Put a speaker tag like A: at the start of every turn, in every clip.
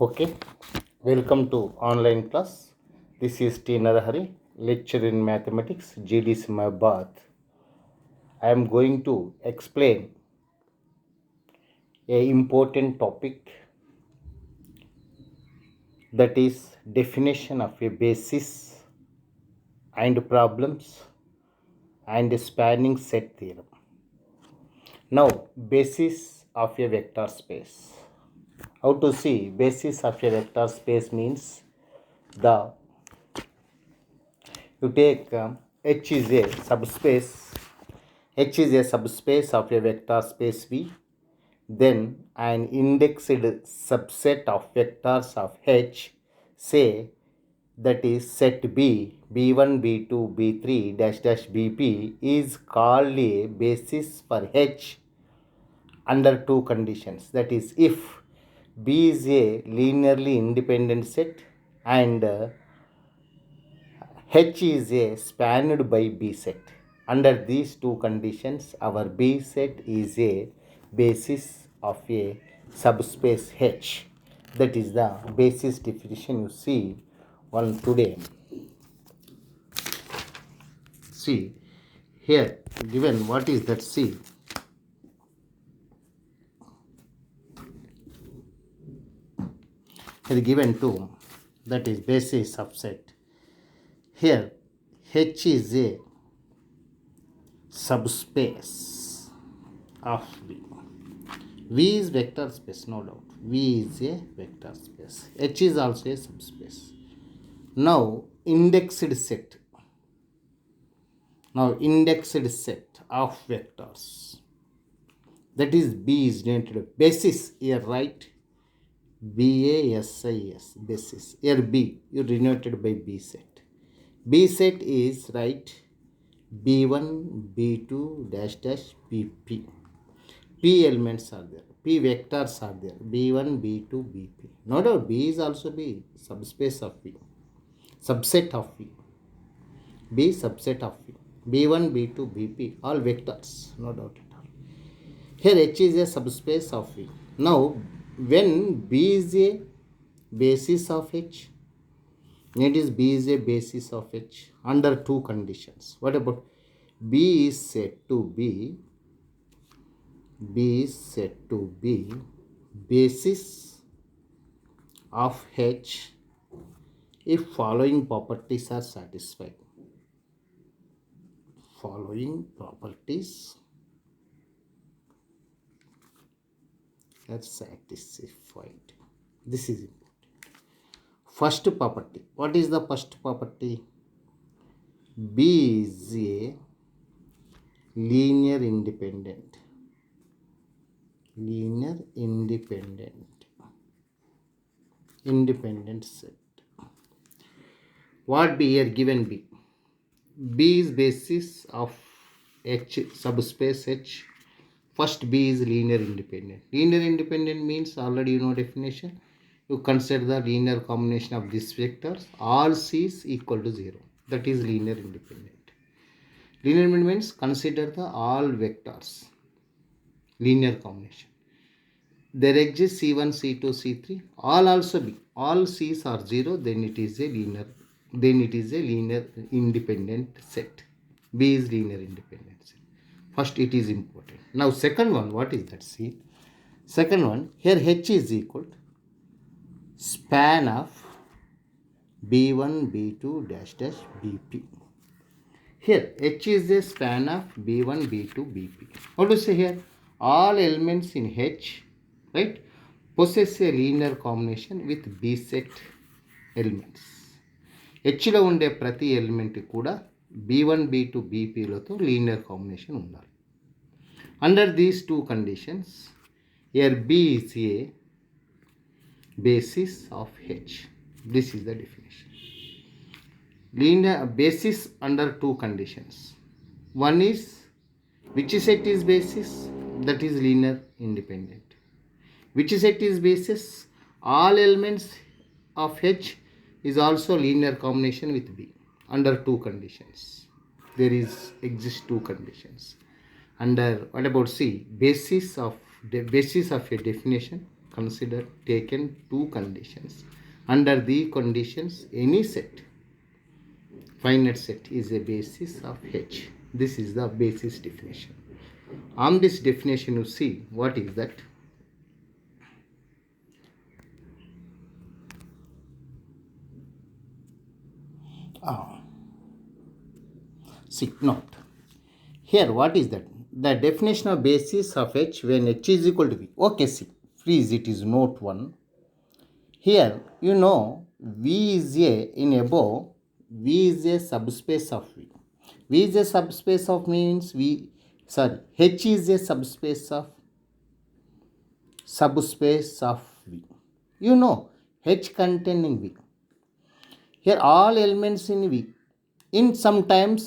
A: Okay, welcome to online class. This is T. Narahari, lecturer in mathematics, GD Simabad. I am going to explain a important topic, that is definition of a basis and problems and spanning set theorem. Now, basis of a vector space. How to see basis of a vector space means the you take H is a subspace. H is a subspace of a vector space V. Then an indexed subset of vectors of H, say that is set B, B1, B2, B3, dash dash BP, is called a basis for H under two conditions. That is, if B is a linearly independent set and H is a spanned by B set. Under these two conditions, our B set is a basis of a subspace H. That is the basis definition you see one today. See here given what is that C. Here given two, that is basis of set. Here H is a subspace of B. V is vector space, no doubt. V is a vector space. H is also a subspace. Now, indexed set. Now, indexed set of vectors. That is B is denoted basis. Here, right? BASIS, basis. Here, B, you denoted by B set. B set is, right, B1, B2, dash dash, BP. P elements are there, P vectors are there, B1, B2, BP. No doubt B is also B, subspace of V, subset of V, B subset of V, B1, B2, BP, all vectors, no doubt at all. Here H is a subspace of V. Now, when B is a basis of H, it is B is a basis of H under two conditions. What about B is said to be is said to be basis of H if following properties are satisfied. Following properties are satisfied. This is important. First property. What is the first property? B is a linear independent set. What B here given B? B is basis of H, subspace H. First B is linear independent. Linear independent means already you know definition. You consider the linear combination of these vectors. All C is equal to 0. That is linear independent. Linear independent means consider the all vectors. Linear combination. There exists C1, C2, C3. All also B. All C's are 0. Then it is a linear independent set. B is linear independent set. First, it is important. Now, second one, what is that? See, second one, here H is equal to span of B1, B2, dash dash, BP. Here, H is a span of B1, B2, BP. How to say here? All elements in H, right, possess a linear combination with B set elements. Hలో ఉండే ప్రతి element కూడా B1, B2, BPలతో linear combination ఉండాలి. Under these two conditions here B is a basis of H. This is the definition. Linear basis under two conditions. One is which set is basis? That is linear independent. Which set is basis? All elements of H is also linear combination with B under two conditions. There exist two conditions. Under what about C? Basis of a definition. consider taken two conditions. Under the conditions, any set, finite set, is a basis of H. This is the basis definition. On this definition, you see what is that? See, note. Here, what is that? The definition of basis of H when H is equal to V. Okay, see, please, it is note 1. Here, you know, V is a, in above, V is a subspace of V. V is a subspace of means H is a subspace of V. You know, H containing V. Here, all elements in V. In sometimes,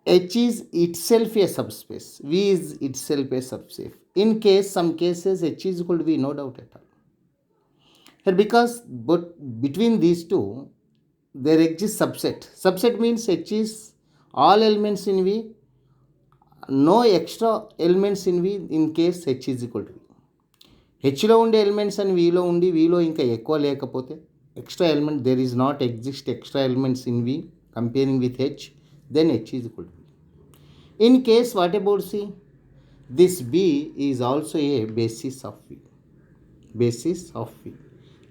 A: H is itself a subspace. V is itself a subspace. In some cases, H is equal to V, no doubt at all. Here, because between these two, there exists subset. Subset means H is all elements in V, no extra elements in V in case H is equal to V. హెచ్లో ఉండే elements అని వీలో ఉండి వీలో ఇంకా ఎక్కువ లేకపోతే extra element there is not exist extra elements in V comparing with H then H is equal to V. In case what about C this B is also a basis of V.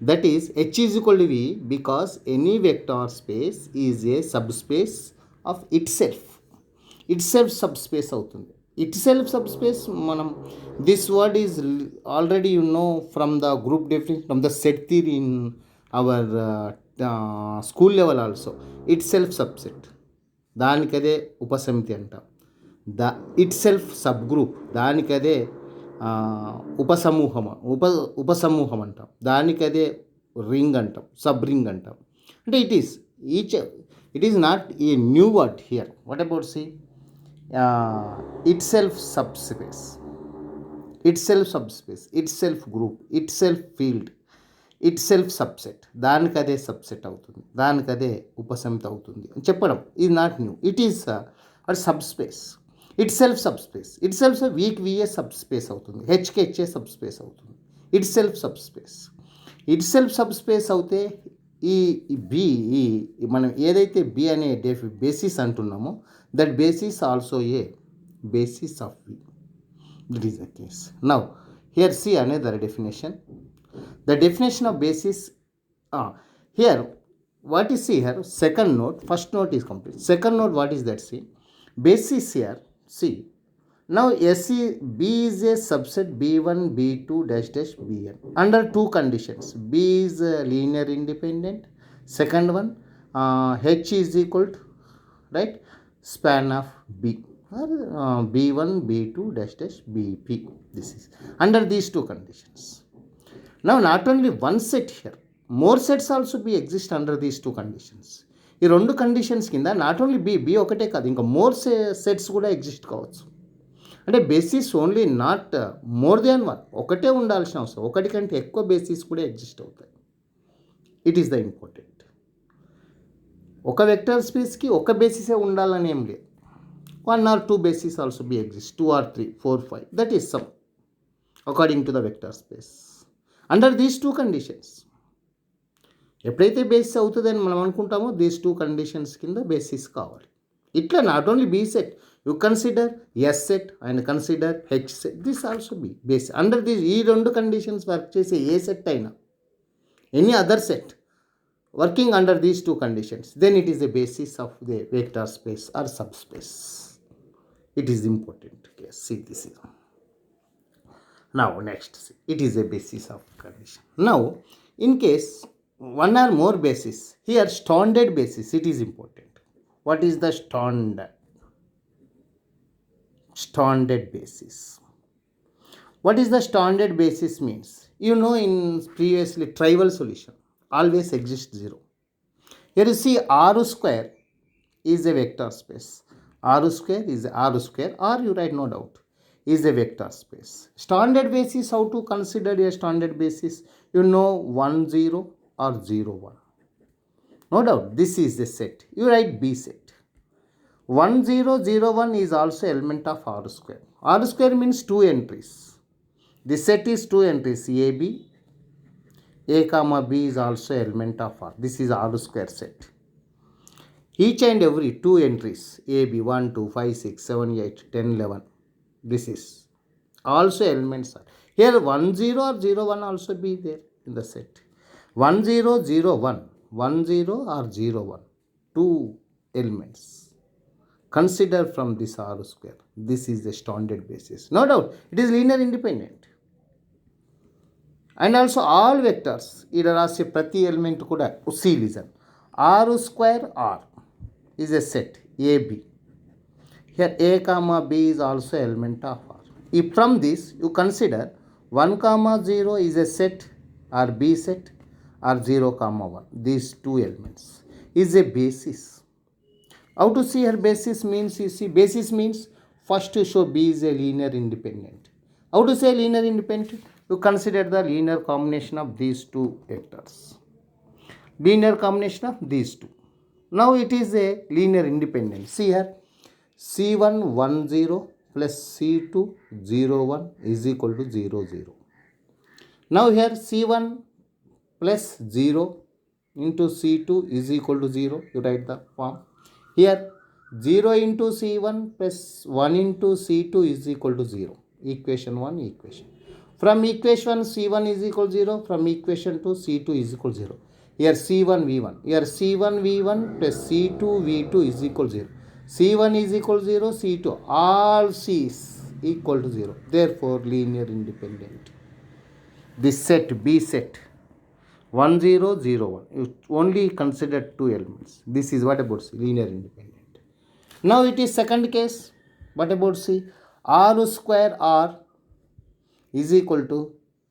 A: That is H is equal to V because any vector space is a subspace of itself subspace అవుతుంది. Itself subspace మనం this word is already you know from the group definition from the set theory in our school level also. Itself subset దానికదే ఉపసమితి అంటాం. itself subgroup దానికదే ఉపసమూహం అంటాం. దానికదే ring అంటాం, sub ring అంటాం. అంటే it is not a new word here. What about see itself subspace, itself group, itself field, itself subset, దానికదే సబ్సెట్ అవుతుంది, దానికదే ఉపసమితి అవుతుంది అని చెప్పడం ఇది not new. It is subspace, itself subspace. itself VA subspace అవుతుంది, HK subspace అవుతుంది. itself subspace అవుతే ఈ బి మనం ఏదైతే బి అనే బేసిస్ అంటున్నామో that basis also a basis of V. That is the case. Now, here see another definition. The definition of basis. Here, what is see here? Second note. First note is complete. Second note, what is that? See, basis here. See, now B is a subset B1, B2, Bn under two conditions. B is linear independent. Second one, H is equal to right span of B. B1, B2, Bp. This is under these two conditions. Now, not only one set here, more sets also be exist under these two conditions. ఈ రెండు conditions కింద not only B ఒకటే కాదు, ఇంకా more sets కూడా exist కావచ్చు. అంటే basis only not more than one, ఒకటే ఉండాల్సిన అవసరం, ఒకటి కంటే ఎక్కువ బేసిస్ కూడా ఎగ్జిస్ట్ అవుతాయి. It is the important. ఒక వెక్టర్ స్పేస్కి ఒక బేసిసే ఉండాలని ఏం లేదు. 1 or 2 bases also be exist, 2 or 3, 4, 5. That is some according to the vector space. Under these two conditions, ఎప్పుడైతే బేసిస్ అవుతుందని మనం అనుకుంటామో దీస్ టూ కండిషన్స్ కింద బేసిస్ కావాలి. ఇట్లా not only B set, you consider S set and consider H set, this also B basis. Under this ఈ రెండు conditions work చేసే ఏ సెట్ అయినా, any other set working under these two conditions, then it is the basis of the vector space or subspace. It is important. Yes, see this is. Now next, see, it is a basis of condition. Now, in case one or more basis, here standard basis, it is important. What is the standard basis? What is the standard basis means? You know, in previously trivial solution always exists 0. Here you see R square is a vector space. R square is R square, or you write no doubt, is a vector space. Standard basis, how to consider a standard basis? You know 1, 0 or 0, 1. No doubt, this is the set. You write B set. 1, 0, 0, 1 is also element of R square. R square means 2 entries. The set is two entries A, B. A comma B is also element of R. This is R square set. Each and every two entries A, B 1, 2, 5, 6, 7, 8, 10, 11. This is also elements are. Here 1, 0 or 0, 1 also be there in the set. 1, 0, 0, 1. 1, 0 or 0, 1. Two elements. Consider from this R square. This is the standard basis. No doubt, it is linear independent. And also all vectors ಇದರ ರಾಶಿ ಪ್ರತಿ element ಕೂಡ C listen R square R is a set AB. Here A comma B is also element of R. If from this you consider 1 comma 0 is a set or B set or 0 comma 1. These two elements is a basis. How to see her basis means, you see basis means first to show B is a linear independent. How to say linear independent? You consider the linear combination of these two vectors. Linear combination of these two. Now it is a linear independent. See here C1 1 0 plus C2 0 1 is equal to 0 0. Now here C1 plus 0 into C2 is equal to 0. You write the form. Here 0 into C1 plus 1 into C2 is equal to 0. Equation 1 equation. From equation C1 is equal to 0. From equation 2 C2 is equal to 0. Here C1 V1. Here C1 V1 plus C2 V2 is equal to 0. C1 is equal to 0. C2 all C is equal to 0. Therefore linear independent. This set B set 1 0 0 1. You only consider two elements. This is what about C? Linear independent. Now it is second case. What about C? R square R is equal to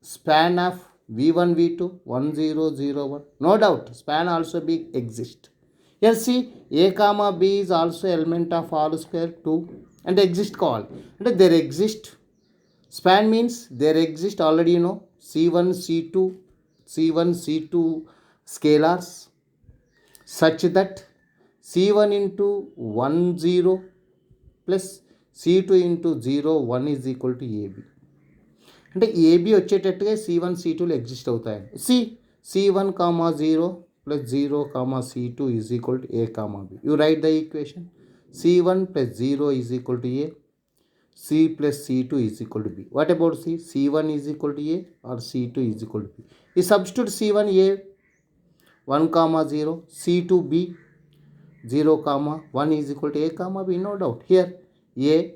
A: span of V1 V2 1 0 0 1. No doubt span also be exist. Here see A comma B is also element of R square 2 and exist call. And there exist. Span means there exist already you know C1 C2 scalars such that C1 into 1 0 plus C2 into 0 1 is equal to AB. అంటే AB వచ్చేటట్టుగా C1 C2లో exist అవుతాయి. C1 comma 0 plus 0 comma C2 is equal to A comma B. You right the equation C1 plus 0 is equal to A, C plus C2 is equal to B. What about C? C1 is equal to A or C2 is equal to B. You substitute C1 A 1 comma 0, C2 B 0 comma 1 is equal to A comma B. No doubt. Here A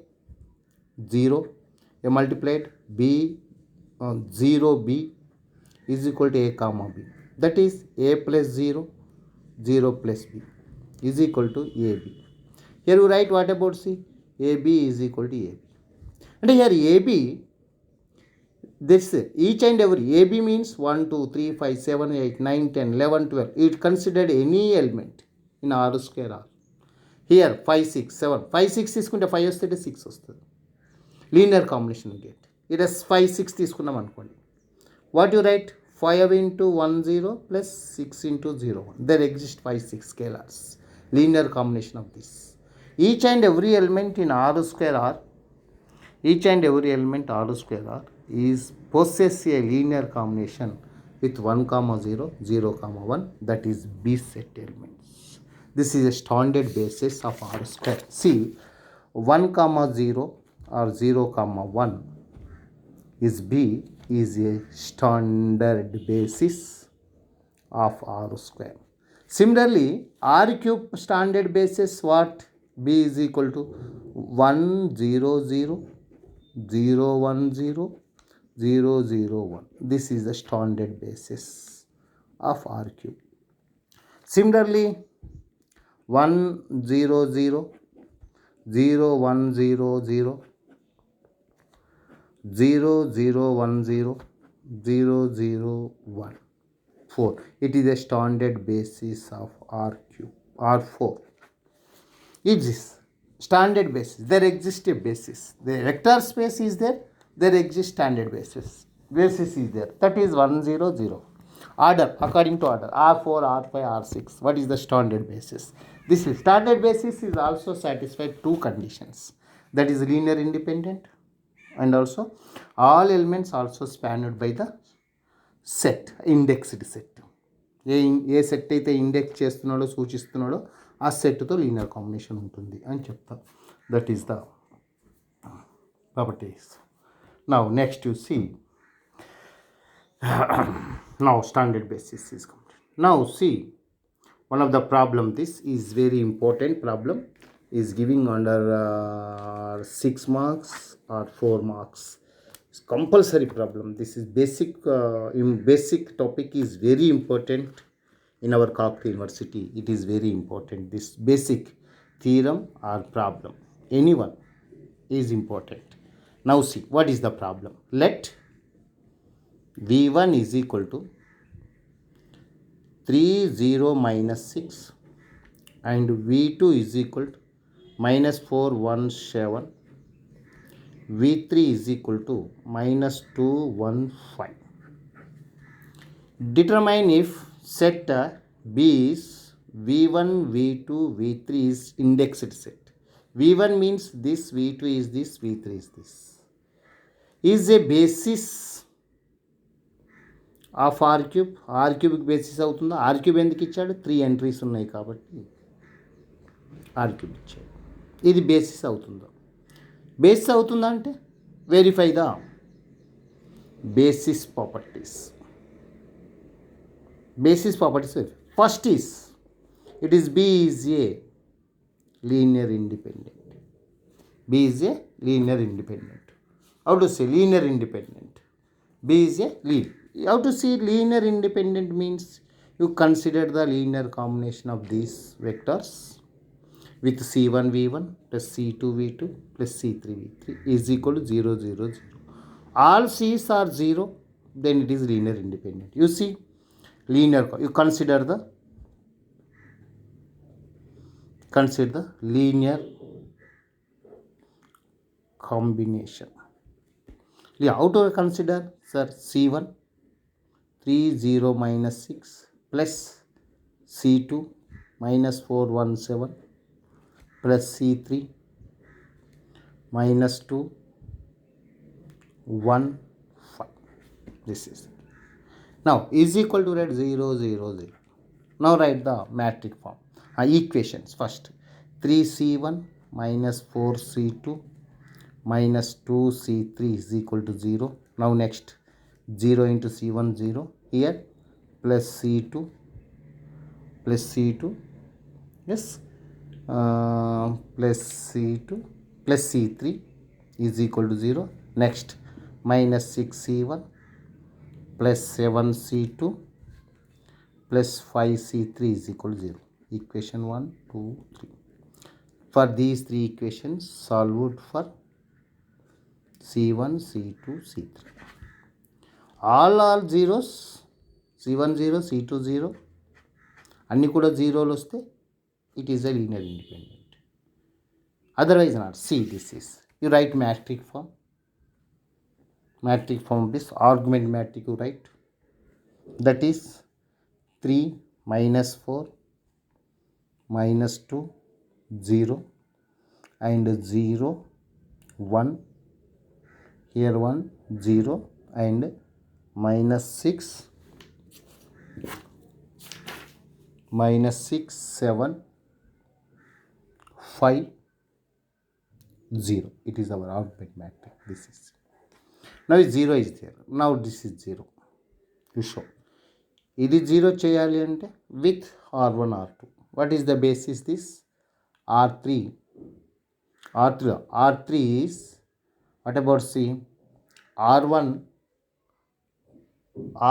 A: 0, A multiplied B 0 B is equal to A comma B. That is A plus 0, 0 plus B is equal to AB. Here you write what about C? AB is equal to AB. And here AB, this each and every AB means 1, 2, 3, 5, 7, 8, 9, 10, 11, 12. It considered any element in R square R. Here 5, 6, 7. 5, 6 తీసుకుంటే 5 వస్తే 6 వస్తుంది. Linear combination gate. It is 5, 6 తీసుకున్నాం అనుకోండి. What you right 5 into 1 0 plus 6 into 0 1. There exist 5, 6 scalars. Linear combination of this. Each and every element in R square R, each and every element R square R is possess a linear combination with 1 comma 0, 0 comma 1, that is B set elements. This is a standard basis of R square. See 1 comma 0 or 0 comma 1 is B is a standard basis of R square. Similarly R cube standard basis what? B is equal to 1 0 0 0 1 0 0 0 1. This is the standard basis of R cube. Similarly 1 0 0 0 1 0 0 0 0 1 0 0 0 1 4. It is a standard basis of R cube. R4 is this standard basis. There exists a basis. The vector space is there. There exists standard basis. Basis is there. That is 1 0 0. Order according to order R4, R5, R6. What is the standard basis? This is standard basis is also satisfied two conditions. That is linear independent and also all elements also spanned by the set, indexed set. ఏ set అయితే index చేస్తున్నాడో సూచిస్తున్నాడో ఆ సెట్తో linear combination ఉంటుంది అని చెప్తాం. That is the properties. Now next you see, now standard basis is complete. Now see, one of the problem, this is very important problem, is giving under 6 marks or 4 marks. It's compulsory problem. This is basic, in basic topic is very important in our Kakti University. It is very important. This basic theorem or problem, anyone is important. Now see, what is the problem? Let V1 is equal to 3 0 minus 6 and V2 is equal to minus 4 1 7, V3 is equal to minus 2 1 5. Determine if set B is V1 V2 V3 is indexed set. V1 means this, V2 is this, V3 is this. Is a basis of r cube. R క్యూబ్కి basis అవుతుందా? R cube ఎందుకు ఇచ్చాడు? 3 entries ఉన్నాయి కాబట్టి R cube ఇచ్చాడు. ఇది basis అవుతుందా? Basis అవుతుందా అంటే verify the basis properties. Basis properties first is, it is B is a linear independent. B is a linear independent. How to say linear independent? B is a lead. How to see linear independent means you consider the linear combination of these vectors with C1 V1 plus C2 V2 plus C3 V3 is equal to 0 0 0. All C's are 0, then it is linear independent. You see, linear, you consider the linear combination. How to consider? Sir, C1 3 0 minus 6 plus C2 minus 4 1 7 plus C3 minus 2 1 5. This is it. Now is equal to write 0 0 0. Now write the matrix form. Equations first. 3C1 minus 4C2 minus 2C3 is equal to 0. Now next, 0 into C1 0 here, plus C2 plus C2, yes, plus C2 plus C3 is equal to 0. Next, minus 6C1 plus 7C2 plus 5C3 is equal to 0. Equation 1 2 3. For these 3 equations, solve for C1 C2 C3. All are zeros. C1 0, C2 0, అన్నీ కూడా జీరోలు వస్తే it is a linear independent. Otherwise not. See, this is, you write matrix form. Matrix form, this argument matrix you write. That is 3 minus 4 minus 2 0 and 0 1. Here 1 0 and minus 6 7 5 0. It is our output matrix. This is, now 0 is there. Now this is 0. You show ఇది 0 చేయాలి అంటే with R1 R2. What is the basis? This R3 is, what about C? R1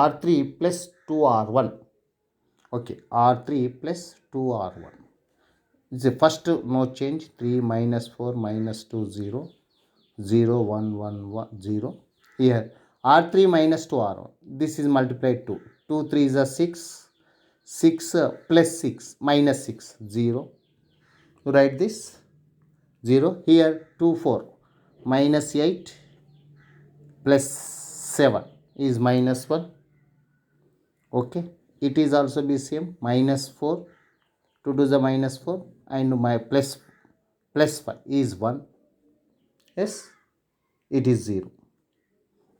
A: R3 plus 2R1. Okay, R3 plus 2R1. It's the first, no change. 3 minus 4 minus 2 0 0 1 1 1 0. Here R3 minus 2R1. This is multiplied 2. 2 3 is a 6. 6 plus 6 minus 6 0. You write this 0. Here 2 4 minus 8 plus 7 is minus 1. Okay, it is also be same, minus 4, 2 to the minus 4 and my plus 5 is 1. Yes, it is 0.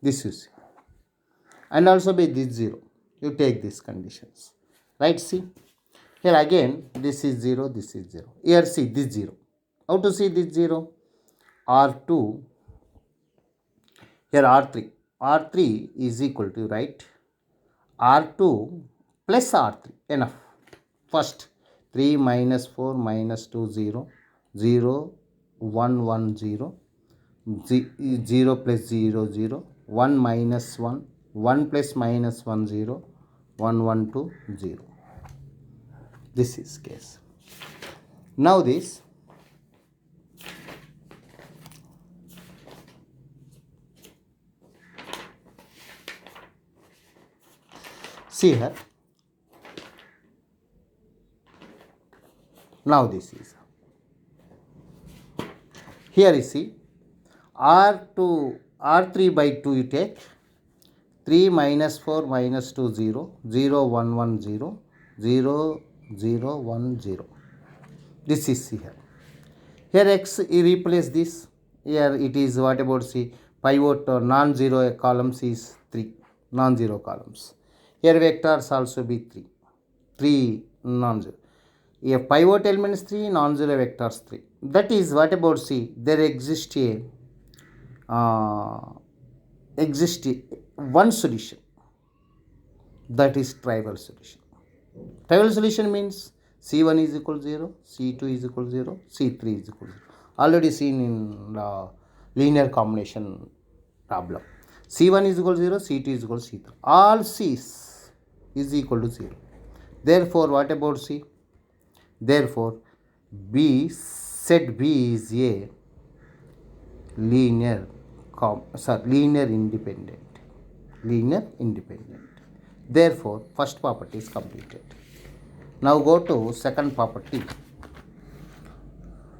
A: This you see. And also by this 0. You take these conditions. Right, see. Here again, this is 0, this is 0. Here see, this 0. How to see this 0? R2, here R3. R3 is equal to, right, R2 plus R3. Enough. First, 3 minus 4 minus 2, 0. 0, 1, 1, 0. 0 plus 0, 0. 1 minus 1. 1 plus minus 1, 0. 1, 1, 2, 0. This is case. Now this. See here. Now this is. Here you see. R2, R3 by 2 you take. 3 minus 4 minus 2, 0. 0, 1, 1, 0. 0, 0, 1, 0. This is here. Here x, you replace this. Here it is, what about C? Pivot or non-zero columns is 3. Non-zero columns. Here vectors also be 3. 3 non-zero. If pivot element is 3, non-zero vectors 3. That is, what about C? There exists one solution. That is trivial solution. Trivial solution means C1 is equal to 0, C2 is equal to 0, C3 is equal to 0. Already seen in the linear combination problem. C1 is equal to 0, C2 is equal to C3. All C's is equal to 0. Therefore, what about C? Therefore, set B is a linear independent. Linear independent. Therefore, first property is completed. Now go to second property.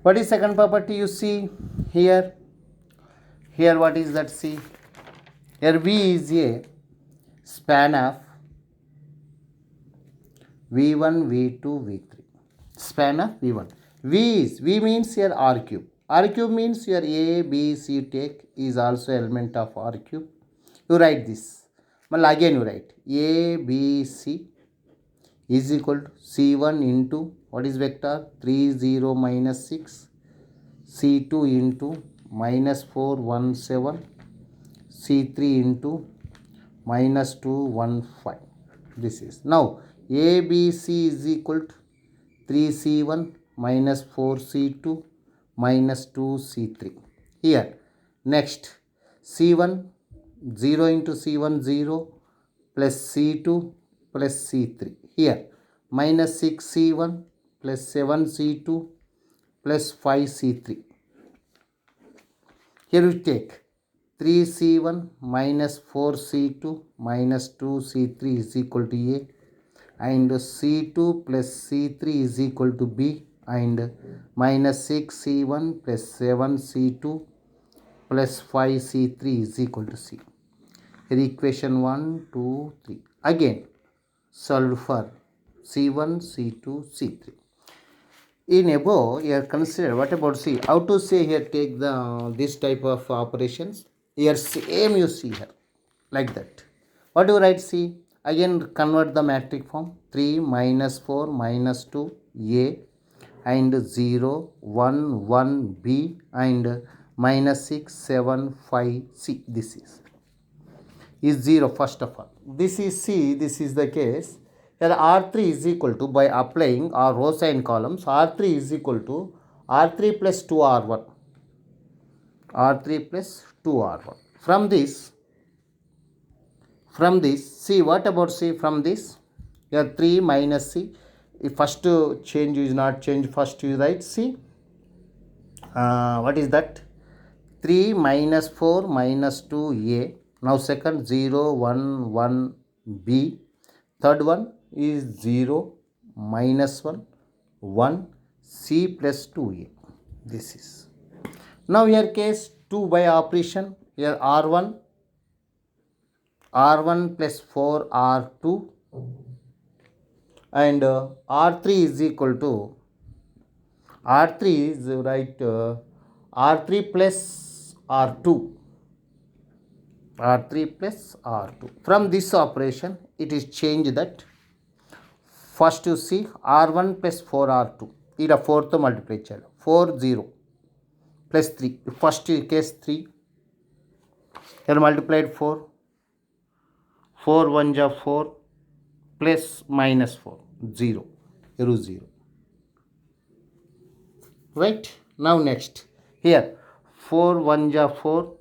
A: What is second property? You see here. Here what is that? See. Here V is a span of V1, V2, V3. Span of V1. V means here R cube. R cube means your A, B, C take is also element of R cube. You write this. Well, again you write A, B, C is equal to C1 into, what is vector? 3, 0, minus 6. C2 into minus 4, 1, 7. C3 into minus 2, 1, 5. This is. Now, A, B, C is equal to 3C1 minus 4C2 minus 2C3. Here, next, C1, 0 into C1, 0, plus C2 plus C3. Here, minus 6C1 plus 7C2 plus 5C3. Here we take 3C1 minus 4C2 minus 2C3 is equal to A, and C2 plus C3 is equal to B, and minus 6C1 plus 7C2 plus 5C3 is equal to C. Here equation 1, 2, 3. Again, solve for C1, C2, C3. In above, here consider, what about C? How to say here, take this type of operations. Here same you see here, like that. What do you write C? Again convert the matrix form. 3 minus 4 minus 2 A, and 0, 1, 1 B, and minus 6, 7, 5 C. This is 0 first of all. This is C, this is the case. Here R3 is equal to, by applying our row sign columns, R3 is equal to R3 plus 2R1. R3 plus 2R1. From this, C, what about C from this? Here 3 minus C. If first change is not change, first you write C. What is that? 3 minus 4 minus 2A. Now second 0, 1, 1 B. Third one is 0, minus 1, 1 C plus 2A. This is. Now here case 2 by operation. Here R1 plus 4 R2, and R3 is equal to, R3 is right, R3 plus R2. R3 plus R2. From this operation, it is changed that first you see R1 plus 4R2. It a fourth multiply child. 4 0 plus 3. First case 3. Here multiplied 4. 4 1 ja 4 plus minus 4. 0. Here is 0. Right? Now next. Here 4 1 ja 4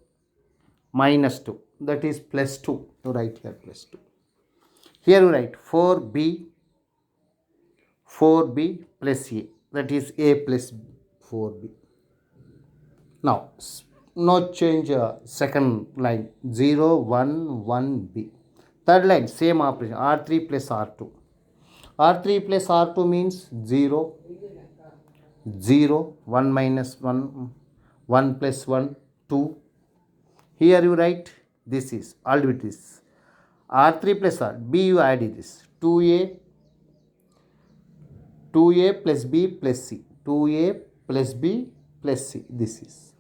A: minus 2. That is plus 2. You write here plus 2. Here you write 4b plus a. That is a plus 4b. Now, no change second line 0, 1, 1b. Third line same operation R3 plus R2. R3 plus R2 means 0, 0, 1 minus 1, 1 plus 1, 2. Here you write this is all with this. R3 plus R, B you add this 2a plus B plus C. 2a plus B plus C. This is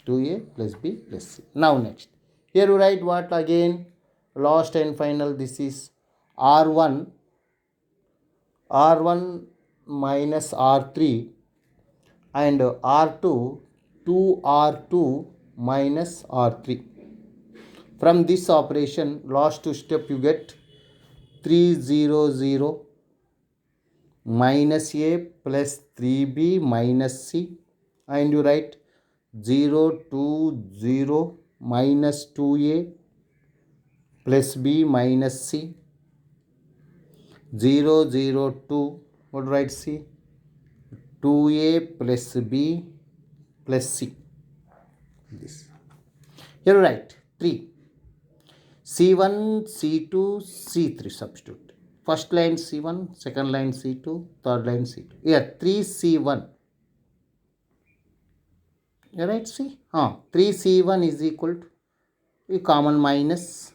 A: 2a plus B plus C. Now next. Here you write what again? Last and final. This is R1 minus R3 and R2 2R2 minus R3. From this operation, last two step you get 300 minus A plus 3B minus C, and you write 020 minus 2A plus B minus C, 002, what write C, 2A plus B plus C. This. Here you write 3. C1, C2, C3 substitute. First line C1, second line C2, third line C2. Here 3C1. You write C? 3C1 is equal to a common minus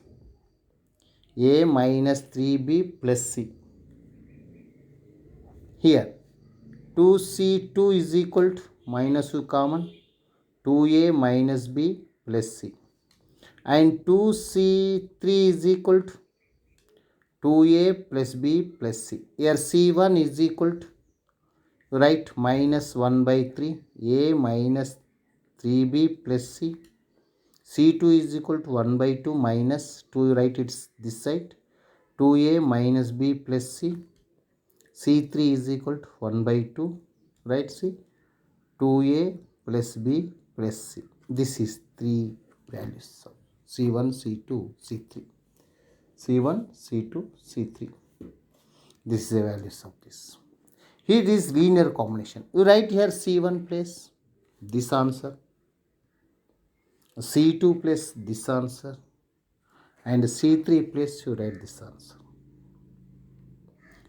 A: A minus 3B plus C. Here 2C2 is equal to minus U common 2A minus B plus C. And 2C3 is equal to 2A plus B plus C. Here C1 is equal to, write minus 1 by 3 A minus 3B plus C. C2 is equal to 1 by 2 minus 2, you write it's this side, 2A minus B plus C. C3 is equal to 1 by 2, right? C 2A plus B plus C. This is 3 values of C1, C2, C3. C1, C2, C3. This is the values of this. Here is linear combination. You write here C1 place this answer, C2 place this answer, and C3 place you write this answer.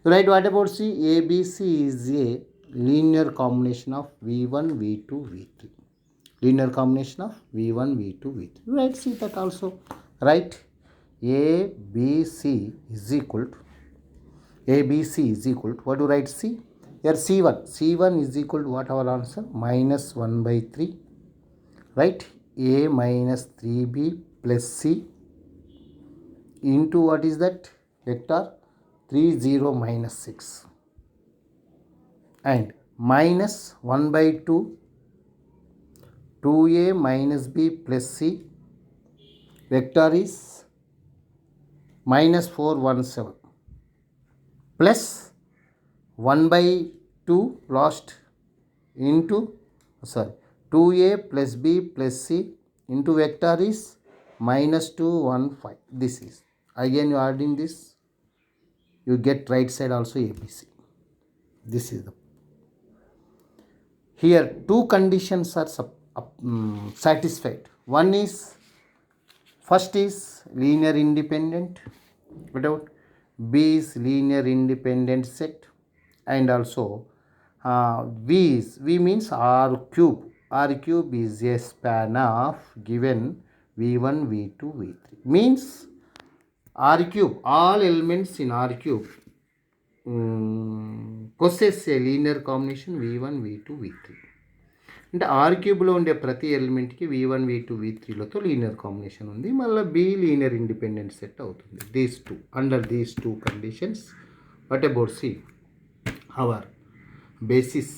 A: You write what about C? ABC is a linear combination of V1, V2, V3. Linear combination of V1, V2, V3. You write C that also. Right? ABC is equal to, what do you write C? Here C1 is equal to what our answer? Minus 1 by 3. Right? A minus 3B plus C into what is that? Vector 30 minus 6. And minus 1 by 2, 2A minus B plus C. Vector is minus 417 plus 1 by 2 lost into 2A plus B plus C into vector is minus 215. This is again you are adding this, you get right side also ABC. This is the, here two conditions are satisfied. One is, first is linear independent, without B is linear independent set, and also V means R cube. R cube is a span of given V1, V2, V3. Means R cube, all elements in R cube possess a linear combination V1, V2, V3. అంటే are క్యూబ్లో ఉండే ప్రతి ఎలిమెంట్కి V1 V2 V3లతో linear combination ఉంది. మళ్ళీ B linear independent set అవుతుంది. These two under these two conditions what about see our basis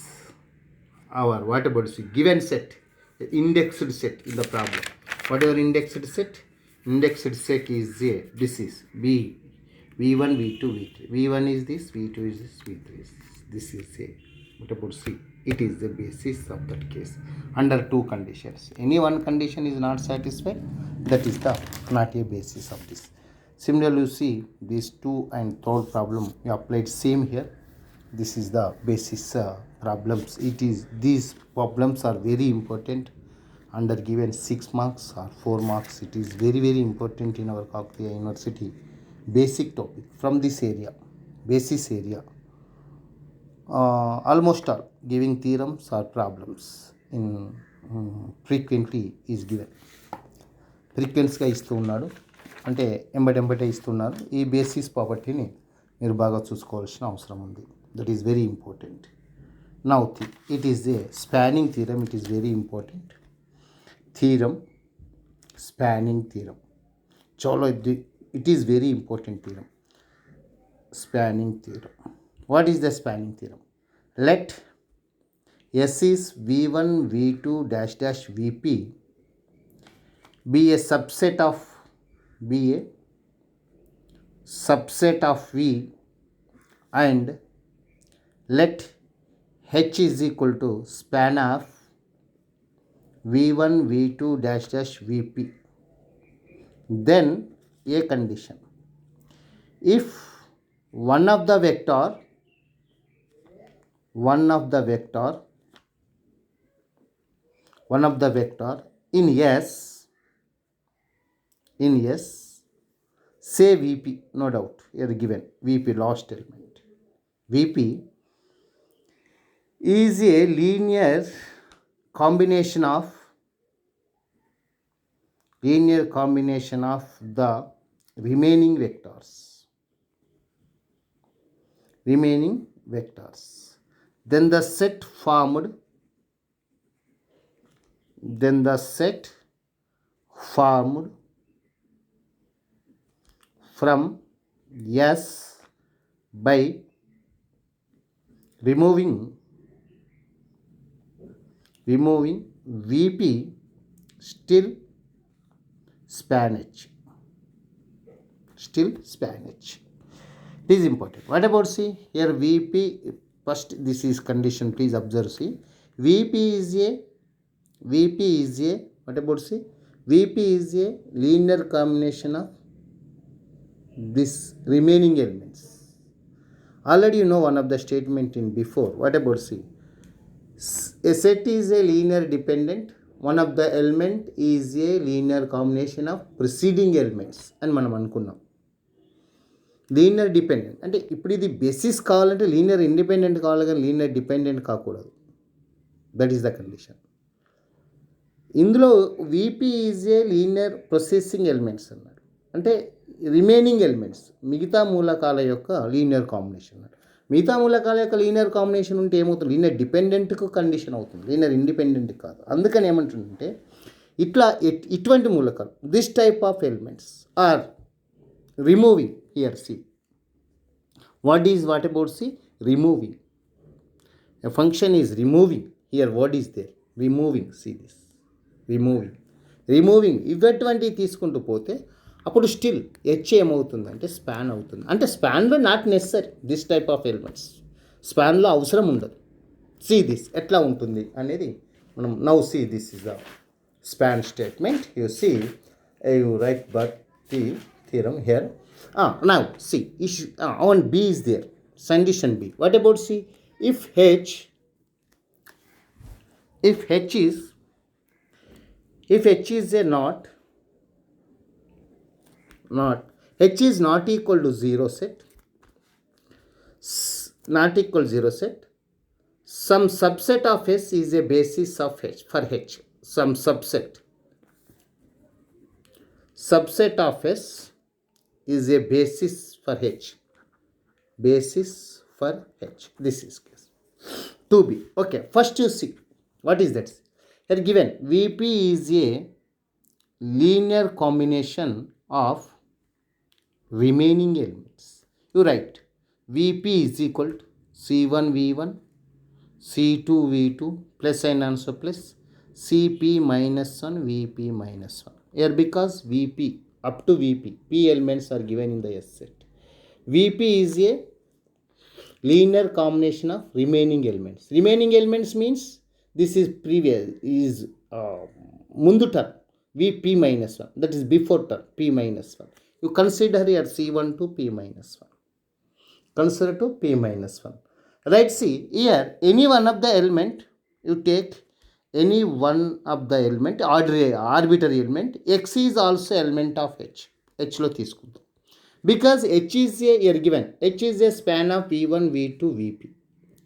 A: our what about see given set indexed set in the problem. Whatever indexed set is a this is b v1 v2 v3 v1 is this v2 is this v3 is this is a what about c it is the basis of that case under two conditions. Any one condition is not satisfied, that is the not a basis of this. Similarly you see these two and third problem we applied same here. This is the basis problems. It is these problems are very important under given 6 marks or 4 marks. It is very very important in our Kakatiya University basic topic from this area, basis area. Almost all giving theorems or problems in frequently is given. ఫ్రీక్వెన్స్గా ఇస్తూ ఉన్నాడు, అంటే ఎంబటెంబటే ఇస్తున్నారు. ఈ basis ప్రాపర్టీని మీరు బాగా చూసుకోవాల్సిన అవసరం ఉంది. That is very important. Now it is a spanning theorem. It is very important theorem, spanning theorem. Chalo, it is very important theorem, spanning theorem. What is the spanning theorem? Let S is V1 V2 dash dash Vp be a subset of V and let H is equal to span of V1 V2 dash dash Vp. Then a condition, if one of the vector in S say Vp, no doubt here given Vp last element, Vp is a linear combination of the remaining vectors. Then the set formed from S by removing Vp still span H. It is important. What about see here Vp? First this is condition, please observe. See Vp is a what about see Vp is a linear combination of this remaining elements. Already you know one of the statement in before. What about see a set is a linear dependent, one of the element is a linear combination of preceding elements అని మనం అనుకున్నాం. Linear dependent అంటే ఇప్పుడు ఇది basis కావాలంటే linear independent కావాలి, కానీ linear dependent కాకూడదు. That is the condition. ఇందులో VP is a linear processing elements అన్నాడు, అంటే రిమైనింగ్ ఎలిమెంట్స్ మిగతా మూలకాల యొక్క లీనియర్ కాంబినేషన్ అన్నాడు. మిగతా మూలకాల యొక్క లీనియర్ కాంబినేషన్ ఉంటే ఏమవుతుంది, లీనియర్ డిపెండెంట్కు కండిషన్ అవుతుంది, లీనియర్ ఇండిపెండెంట్ కాదు. అందుకని ఏమంటుందంటే ఇటువంటి మూలకాలు this type of elements are removing here. C what about see removing, a function is removing here. What is there? Removing. See this removing ఇటువంటి తీసుకుంటూ పోతే అప్పుడు స్టిల్ హెచ్ ఏమవుతుందంటే స్పాన్ అవుతుంది. అంటే స్పాన్లో not necessary this type of elements, స్పాన్లో అవసరం ఉండదు. సీ దిస్ ఎట్లా ఉంటుంది అనేది మనం now see this is the span statement. You see you write but the theorem here. Now see issue on B is there, condition B. What about C? If H is a not H is not equal to 0 set, some subset of S is a basis of H for H. Some subset of S is a basis for H. This is case 2B. Okay, first you see what is that. Here given VP is a linear combination of remaining elements. You write Vp is equal to C1 V1 C2 V2 plus and also plus Cp minus 1 Vp minus 1. Here because Vp up to Vp, P elements are given in the S set. Vp is a linear combination of remaining elements. Remaining elements means this is previous, is mundu term Vp minus 1. That is before term P minus 1. You consider here C1 to P minus 1. Consider to P minus 1. Right, see here any one of the element, you take any one of the element, arbitrary element. X is also element of H. H lo తీసుకుందాం. Because H is a, here given, H is a span of V1, V2, Vp.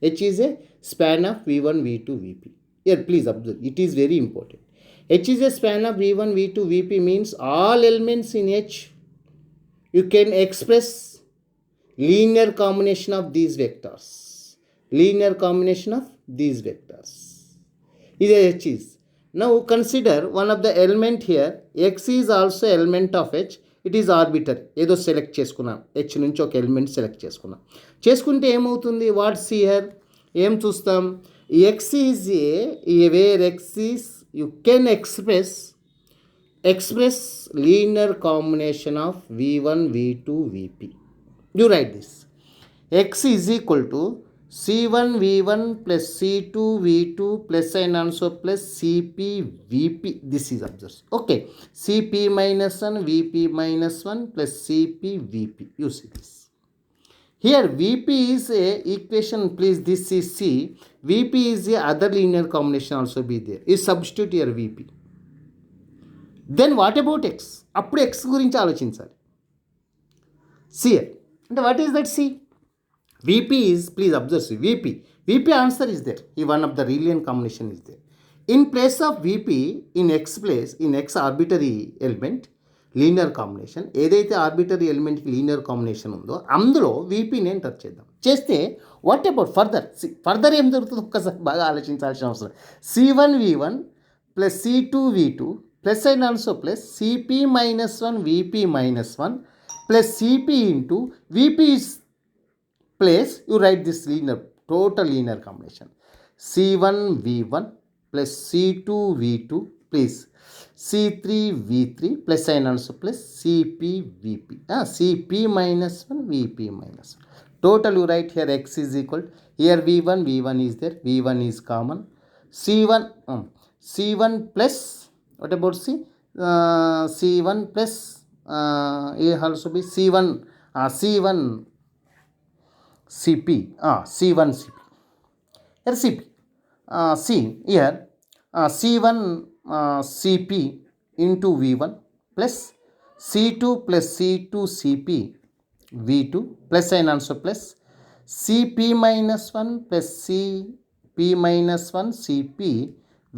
A: H is a span of V1, V2, Vp. Here please observe, it is very important. H is a span of V1, V2, Vp means all elements in H, you can express linear combination of these vectors. Linear combination of these vectors. Is H is. Now consider one of the element here, X is also element of H. It is arbitrary ఏదో select చేసుకున్నాం, H నుంచి ఒక element select చేసుకున్నాం. చేసుకుంటే ఏమవుతుంది, watts here ఏం చూస్తాం, X is a where X is you can express linear combination of V1, V2, Vp. You write this. X is equal to C1 V1 plus C2 V2 plus and also plus Cp Vp. This is observed. Okay. Cp minus 1 Vp minus 1 plus Cp Vp. You see this. Here Vp is a equation. Please, this is C. Vp is a other linear combination also be there. You substitute here Vp. Then what about X? అప్పుడు X గురించి ఆలోచించాలి. C. అంటే what is that C? Vp is, please observe, Vp answer is there. One of the linear combination is there. In place of Vp, in X place, in X arbitrary element, linear combination, ఏదైతే arbitrary ఎలిమెంట్కి linear combination ఉందో అందులో వీపీని enter చేద్దాం. చేస్తే what about further ఏం జరుగుతుందో ఒక్కసారి బాగా ఆలోచించాల్సిన అవసరం. C1 V1 plus C2 V2 plus and also plus Cp minus 1 Vp minus 1 plus Cp into Vp is place, you write this linear, total linear combination. C1 V1 plus C2 V2 please C3 V3 plus and also plus Cp Vp. Cp minus 1 Vp minus 1. Total you write here X is equal. Here V1 is there. V1 is common. C1 plus, what about C? C1 plus, it also be C1 Cp, C1 Cp. Here Cp. See here C1 Cp into V1 plus C2 plus C2 Cp V2 plus and also plus Cp minus 1 plus Cp minus 1 Cp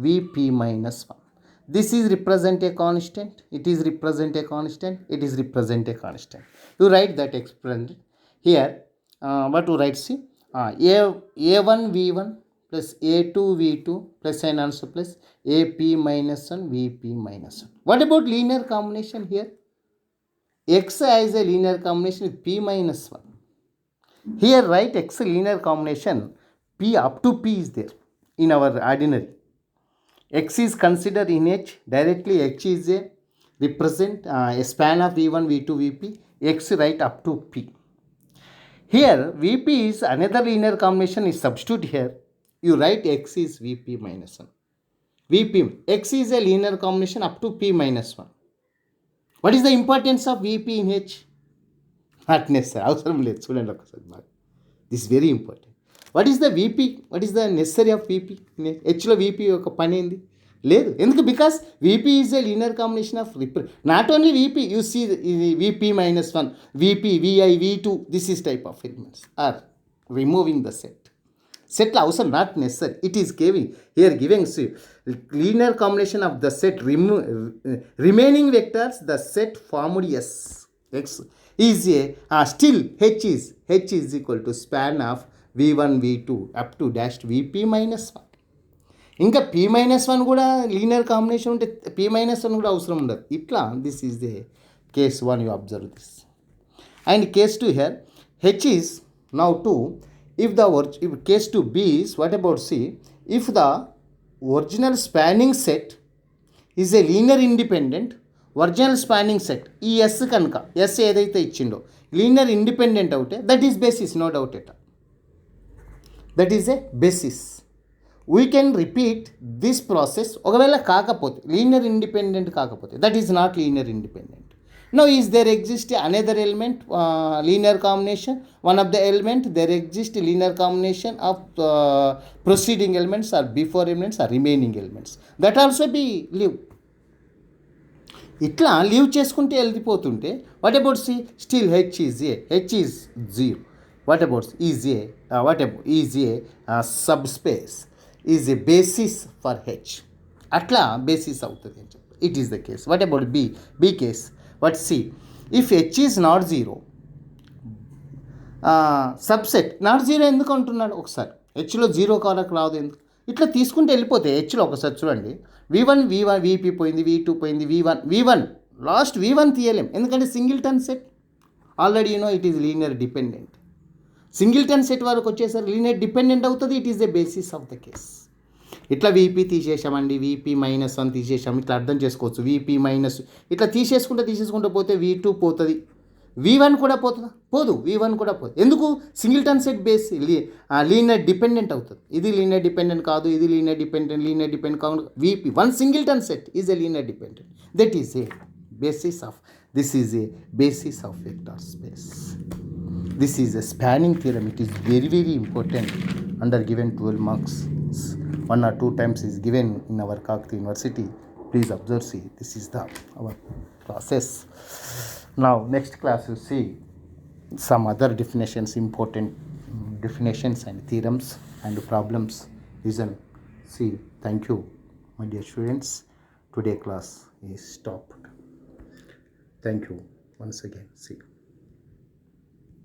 A: Vp minus 1. This is represent a constant. It is represent a constant. It is represent a constant. You write that expression here. What to write? See, A1 V1 plus A2 V2 plus and also plus AP minus 1 Vp minus 1. What about linear combination here? X is a linear combination with P minus 1. Here write X linear combination, P up to P is there in our ordinary. X is considered in H. Directly H is a represent a span of V1, V2, Vp. X write up to P. Here Vp is another linear combination is substitute here. You write X is Vp minus 1. Vp, X is a linear combination up to P minus 1. What is the importance of Vp in H? Not necessary. అవసరం లేదు, చూడండి ఒకసారి బాగా. This is very important. What is the Vp? What is the necessary of Vp? Hలో Vp యొక్క పని ఏంది? లేదు. ఎందుకు? Because Vp is a linear combination of not only Vp, you see Vp minus 1, Vp, Vi, V2, this is type of elements are removing the set. Set అవసరం, not necessary. It is giving here giving linear combination of the set remaining vectors, the set formed S. X is a still H is equal to span of V1 V2 up to dashed Vp minus 1. ఇంకా P-1 కూడా linear combination ఉంటే P-1 కూడా అవసరం ఉండదు. ఇట్లా this is the case 1, you observe this. And case 2 here H is now 2. If case 2 B is, what about C? If the original spanning set is a linear independent original spanning set, ఈ S కనుక S ఏదైతే ఇచ్చిండో linear independent అవుతే that is basis, no doubt at, that is a basis. We can repeat this process. ఒకవేళ కాకపోతే linear independent కాకపోతే that is not linear independent. Now is there exist another element, linear combination, one of the element there exist linear combination of preceding elements or before elements or remaining elements, that also be leave. ఇట్లా leave చేసుకుంటే వెళ్ళిపోతుంటే what about C, still H is zero. What about is a subspace, is a basis for H. అట్లా basis అవుతుంది అని చెప్పి it is the case. What about B case, what C, if H is not zero, subset not zero ఎందుకు అంటున్నాడు ఒకసారి, హెచ్లో zero కాలకు రాదు ఎందుకు, ఇట్లా తీసుకుంటే వెళ్ళిపోతే హెచ్లో ఒకసారి చూడండి, V1 VP పోయింది, V2 పోయింది, V1 లాస్ట్ V1 తీయలేం ఎందుకంటే singleton set already it is linear dependent. Singleton set వరకు వచ్చేసరికి లీనియర్ డిపెండెంట్ అవుతుంది, it is the basis of the case. ఇట్లా VP తీసేసామండి, VP-1 తీసేసాం, ఇట్లా అర్థం చేసుకోవచ్చు. VP- ఇట్లా తీసేసుకుంటూ పోతే V2 పోతుంది, V1 కూడా పోదు, V1 కూడా పోదు. ఎందుకు, singleton set base linear dependent అవుతుంది. ఇది లీనియర్ డిపెండెంట్ కాదు, ఇది లీనియర్ డిపెండెంట్ కాదు. VP-1 singleton set is a linear dependent, that is a basis of, this is a basis of vector space. This is a spanning theorem. It is very very important. Under given 12 marks, 1 or 2 times is given in our Kakati University. Please observe, see, this is our process. Now next class you see some other definitions, important definitions and theorems and problems. Listen, see. Thank you, my dear students. Today class is stopped. Thank you once again. See.